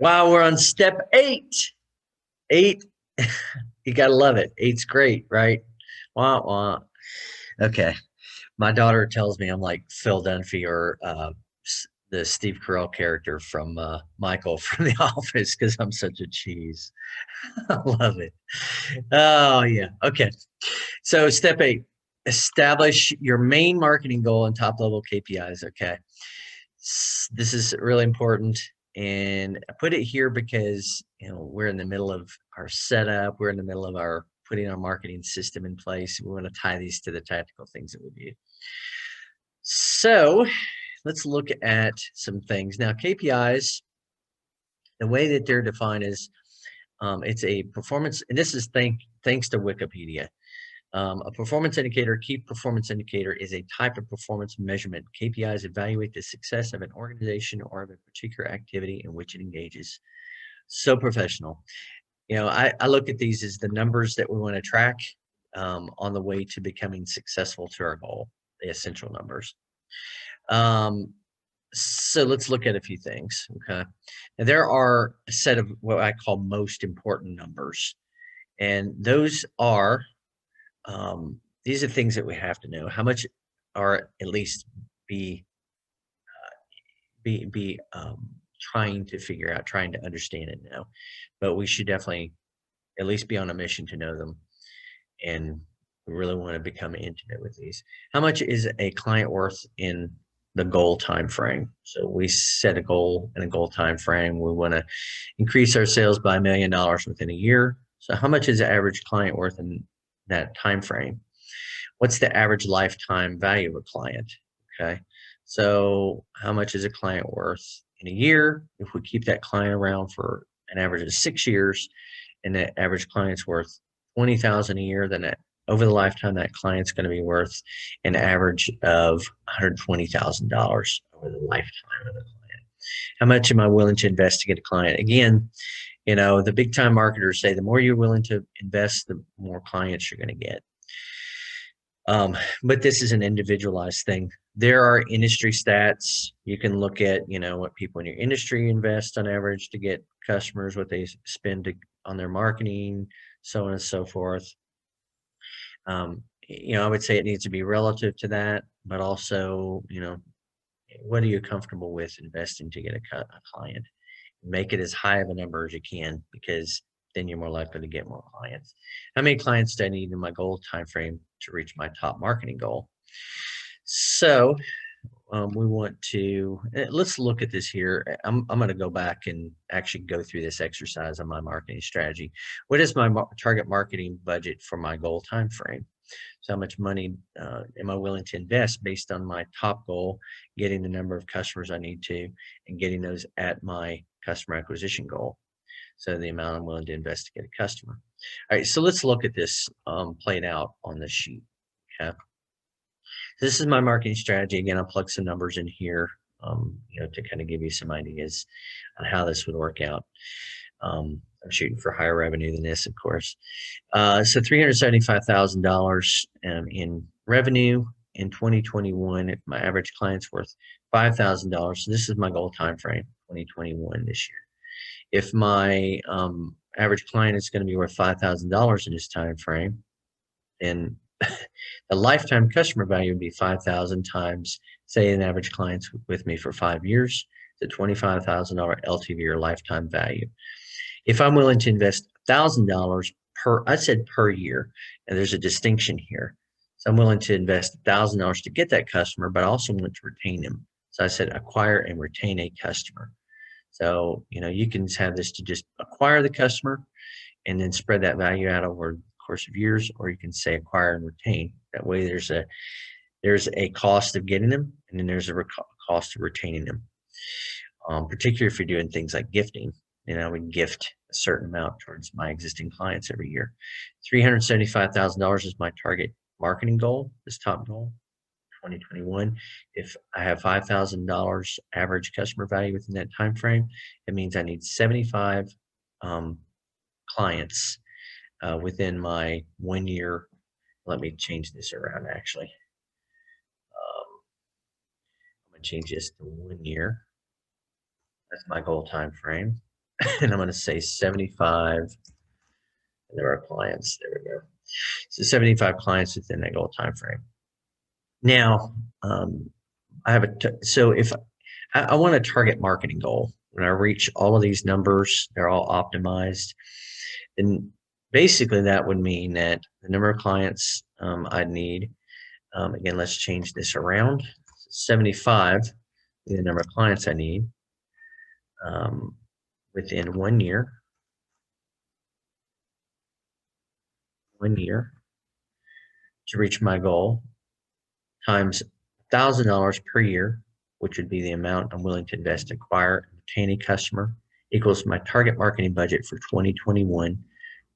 Wow, we're on step 8. 8, you gotta love it. 8's great, right? Wah, wah. Okay. My daughter tells me I'm like Phil Dunphy or the Steve Carell character from Michael from The Office because I'm such a cheese. I love it. Oh, yeah. Okay. So, step 8, establish your main marketing goal and top level KPIs. Okay. This is really important. And I put it here because, we're in the middle of our setup. We're in the middle of our putting our marketing system in place. We want to tie these to the tactical things that we do. So let's look at some things. Now, KPIs, the way that they're defined is it's a performance, and this is thanks to Wikipedia. A performance indicator, key performance indicator, is a type of performance measurement. KPIs evaluate the success of an organization or of a particular activity in which it engages. So professional. I look at these as the numbers that we want to track on the way to becoming successful to our goal, the essential numbers. So let's look at a few things. Okay. Now, there are a set of what I call most important numbers, and these are things that we have to know. How much, or at least be trying to figure out, trying to understand it now. But we should definitely at least be on a mission to know them, and we really want to become intimate with these. How much is a client worth in the goal time frame? So we set a goal and a goal time frame. We want to increase our sales by $1 million within a year. So how much is the average client worth in that time frame? What's the average lifetime value of a client? Okay. So how much is a client worth in a year? If we keep that client around for an average of 6 years and the average client's worth 20,000 a year, then over the lifetime, that client's going to be worth an average of $120,000 over the lifetime of the client. How much am I willing to invest to get a client? Again, the big time marketers say the more you're willing to invest, the more clients you're going to get. But this is an individualized thing. There are industry stats. You can look at, what people in your industry invest on average to get customers, what they spend on their marketing, so on and so forth. I would say it needs to be relative to that, but also, what are you comfortable with investing to get a client? Make it as high of a number as you can, because then you're more likely to get more clients. How many clients do I need in my goal time frame to reach my top marketing goal? So we want to let's look at this here. I'm going to go back and actually go through this exercise on my marketing strategy. What is my target marketing budget for my goal time frame? So how much money am I willing to invest based on my top goal, getting the number of customers I need to, and getting those at my customer acquisition goal? So the amount I'm willing to invest to get a customer. All right, so let's look at this played out on this sheet. Okay. This is my marketing strategy. Again, I'll plug some numbers in here, to kind of give you some ideas on how this would work out. I'm shooting for higher revenue than this, of course. So $375,000 in revenue in 2021. If my average client's worth $5,000, so this is my goal time frame, 2021 this year. If my average client is going to be worth $5,000 in this time frame, then the lifetime customer value would be 5,000 times, say, an average client's with me for 5 years, it's a $25,000 LTV or lifetime value. If I'm willing to invest $1,000 I said per year, and there's a distinction here. So I'm willing to invest $1,000 to get that customer, but I also want to retain them. So I said acquire and retain a customer. So, you can have this to just acquire the customer and then spread that value out over the course of years, or you can say acquire and retain. That way there's a cost of getting them, and then there's a cost of retaining them. Particularly if you're doing things like gifting, I would gift a certain amount towards my existing clients every year. $375,000 is my target marketing goal, this top goal, 2021. If I have $5,000 average customer value within that time frame, it means I need 75 clients within my 1 year. Let me change this around, actually. I'm going to change this to 1 year. That's my goal time frame. And I'm going to say 75. And there are clients. There we go. So 75 clients within that goal time frame. Now, I have so if I want a target marketing goal, when I reach all of these numbers, they're all optimized. And basically that would mean that the number of clients I'd need, again, let's change this around. 75 is the number of clients I need within 1 year. 1 year to reach my goal times $1,000 per year, which would be the amount I'm willing to invest to acquire and retain a customer, equals my target marketing budget for 2021,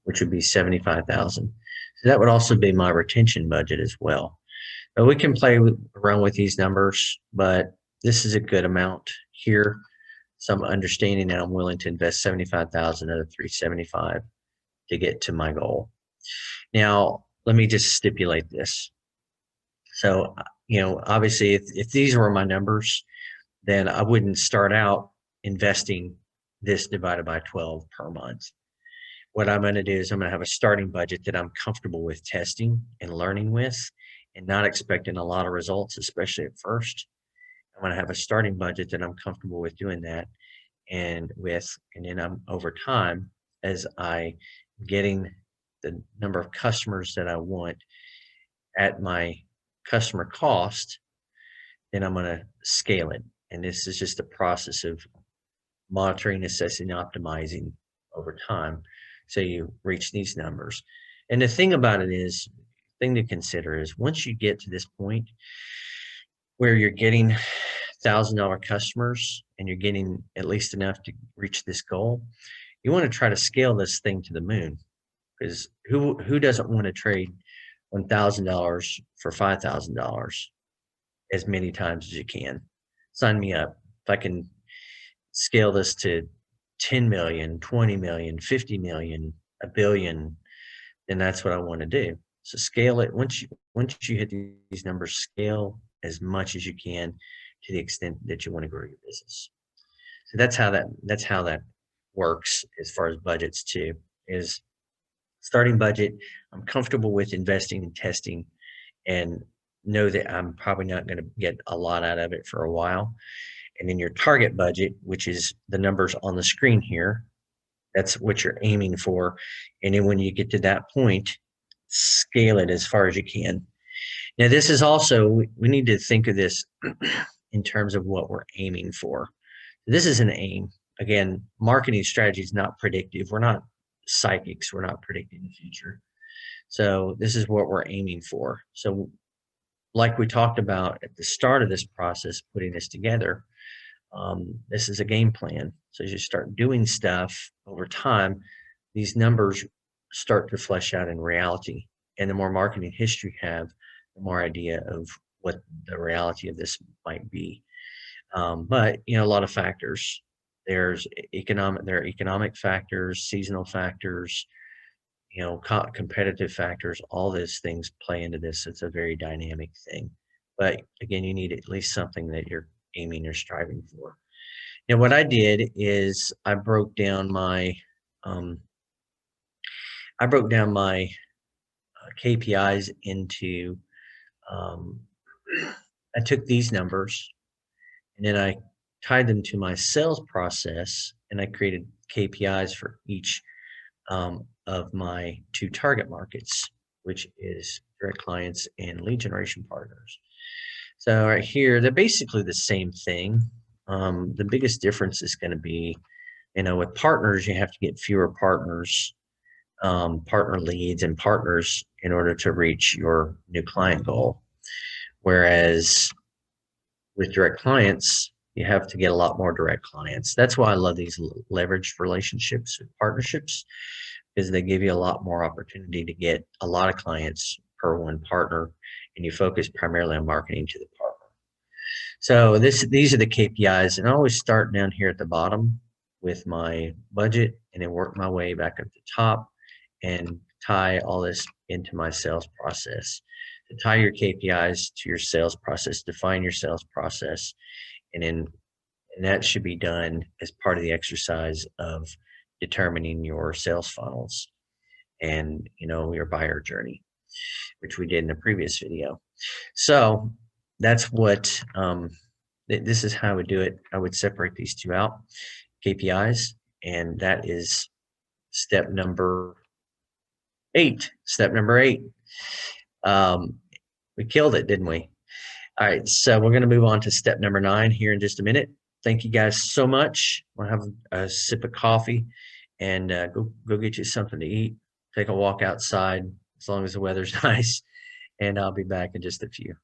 which would be 75,000. So that would also be my retention budget as well. But we can play around with these numbers, but this is a good amount here. So I'm understanding that I'm willing to invest 75,000 out of 375 to get to my goal. Now, let me just stipulate this. So, obviously, if these were my numbers, then I wouldn't start out investing this divided by 12 per month. What I'm going to do is I'm going to have a starting budget that I'm comfortable with testing and learning with and not expecting a lot of results, especially at first. I'm going to have a starting budget that I'm comfortable with doing that and then I'm over time, as I getting the number of customers that I want at my customer cost, then I'm going to scale it. And this is just a process of monitoring, assessing, optimizing over time. So you reach these numbers. And the thing about it is, thing to consider is once you get to this point where you're getting $1,000 customers and you're getting at least enough to reach this goal, you want to try to scale this thing to the moon, because who doesn't want to trade $1,000 for $5,000 as many times as you can? Sign me up. If I can scale this to 10 million, 20 million, 50 million, a billion, then that's what I want to do. So scale it. Once you hit these numbers, scale as much as you can to the extent that you want to grow your business. So that's how that works as far as budgets too, is starting budget. I'm comfortable with investing and testing and know that I'm probably not going to get a lot out of it for a while. And then your target budget, which is the numbers on the screen here, that's what you're aiming for. And then when you get to that point, scale it as far as you can. Now, this is also, we need to think of this in terms of what we're aiming for. This is an aim. Again, marketing strategy is not predictive. We're not psychics. We're not predicting the future. So this is what we're aiming for. So like we talked about at the start of this process, putting this together, this is a game plan. So as you start doing stuff over time, these numbers start to flesh out in reality. And the more marketing history you have, the more idea of what the reality of this might be. But a lot of factors. There are economic factors, seasonal factors, competitive factors. All those things play into this. It's a very dynamic thing. But again, you need at least something that you're aiming or striving for. Now, what I did is I broke down my KPIs into. I took these numbers and then I tied them to my sales process, and I created KPIs for each of my 2 target markets, which is direct clients and lead generation partners. So right here, they're basically the same thing. The biggest difference is going to be, with partners, you have to get fewer partners, partner leads and partners in order to reach your new client goal. Whereas with direct clients, you have to get a lot more direct clients. That's why I love these leveraged relationships and partnerships, because they give you a lot more opportunity to get a lot of clients per one partner, and you focus primarily on marketing to the partner. So these are the KPIs, and I always start down here at the bottom with my budget and then work my way back up to the top and tie all this into my sales process. To tie your KPIs to your sales process, define your sales process, and then And that should be done as part of the exercise of determining your sales funnels and, your buyer journey, which we did in the previous video. So that's what, this is how I would do it. I would separate these two out, KPIs, and that is step number 8. Step number 8. We killed it, didn't we? All right, so we're going to move on to step number 9 here in just a minute. Thank you guys so much. We'll have a sip of coffee and go get you something to eat. Take a walk outside as long as the weather's nice, and I'll be back in just a few.